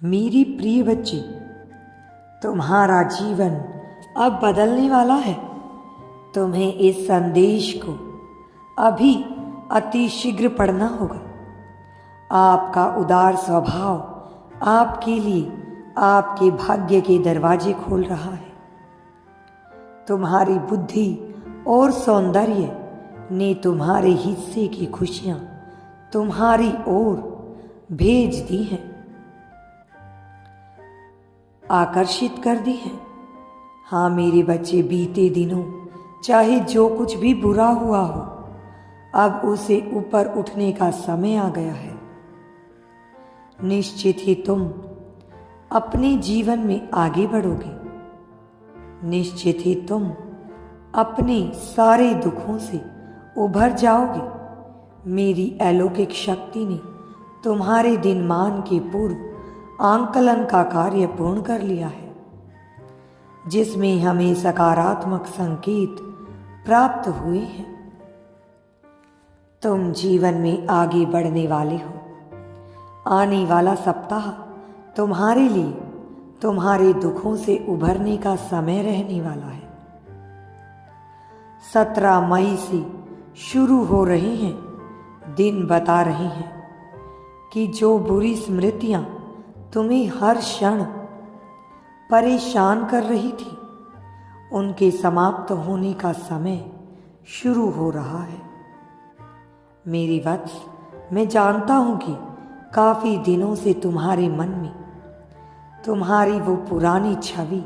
मेरी प्रिय बच्ची, तुम्हारा जीवन अब बदलने वाला है। तुम्हें इस संदेश को अभी अति शीघ्र पढ़ना होगा। आपका उदार स्वभाव आपके लिए आपके भाग्य के दरवाजे खोल रहा है। तुम्हारी बुद्धि और सौंदर्य ने तुम्हारे हिस्से की खुशियां तुम्हारी ओर भेज दी हैं, आकर्षित कर दी है। हाँ मेरे बच्चे, बीते दिनों चाहे जो कुछ भी बुरा हुआ हो, अब उसे ऊपर उठने का समय आ गया है। निश्चित ही तुम अपने जीवन में आगे बढ़ोगे। निश्चित ही तुम अपने सारे दुखों से उभर जाओगे। मेरी अलौकिक शक्ति ने तुम्हारे दिनमान के पूर्व आंकलन का कार्य पूर्ण कर लिया है, जिसमें हमें सकारात्मक संकेत प्राप्त हुए हैं। तुम जीवन में आगे बढ़ने वाले हो। आने वाला सप्ताह तुम्हारे लिए तुम्हारे दुखों से उभरने का समय रहने वाला है। 17 मई से शुरू हो रहे हैं दिन बता रहे हैं कि जो बुरी स्मृतियां तुम्हें हर क्षण परेशान कर रही थी, उनके समाप्त होने का समय शुरू हो रहा है। मेरी वत्स, मैं जानता हूं कि काफी दिनों से तुम्हारे मन में तुम्हारी वो पुरानी छवि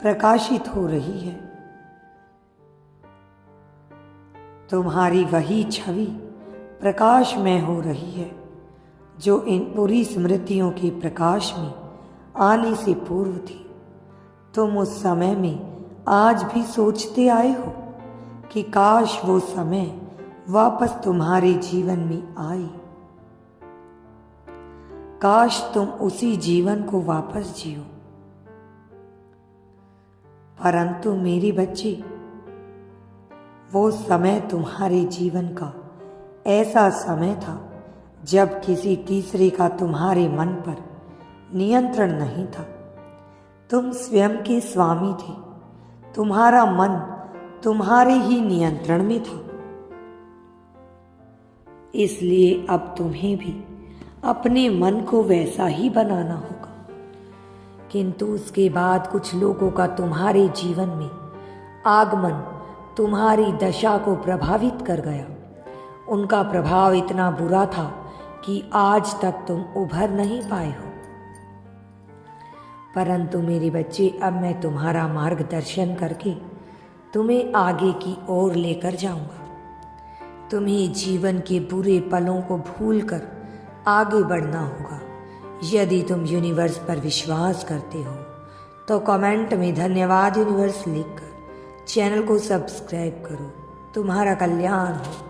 प्रकाशित हो रही है। तुम्हारी वही छवि प्रकाशमय हो रही है जो इन बुरी स्मृतियों के प्रकाश में आने से पूर्व थी। तुम उस समय में आज भी सोचते आए हो कि काश वो समय वापस तुम्हारे जीवन में आए। काश तुम उसी जीवन को वापस जियो। परंतु मेरे बच्चे, वो समय तुम्हारे जीवन का ऐसा समय था जब किसी तीसरे का तुम्हारे मन पर नियंत्रण नहीं था। तुम स्वयं के स्वामी थे। तुम्हारा मन तुम्हारे ही नियंत्रण में था। इसलिए अब तुम्हें भी अपने मन को वैसा ही बनाना होगा। किंतु उसके बाद कुछ लोगों का तुम्हारे जीवन में आगमन तुम्हारी दशा को प्रभावित कर गया। उनका प्रभाव इतना बुरा था कि आज तक तुम उभर नहीं पाए हो। परंतु मेरे बच्चे, अब मैं तुम्हारा मार्गदर्शन करके तुम्हें आगे की ओर लेकर जाऊंगा। तुम्हें जीवन के बुरे पलों को भूलकर आगे बढ़ना होगा। यदि तुम यूनिवर्स पर विश्वास करते हो तो कमेंट में धन्यवाद यूनिवर्स लिखकर चैनल को सब्सक्राइब करो। तुम्हारा कल्याण हो।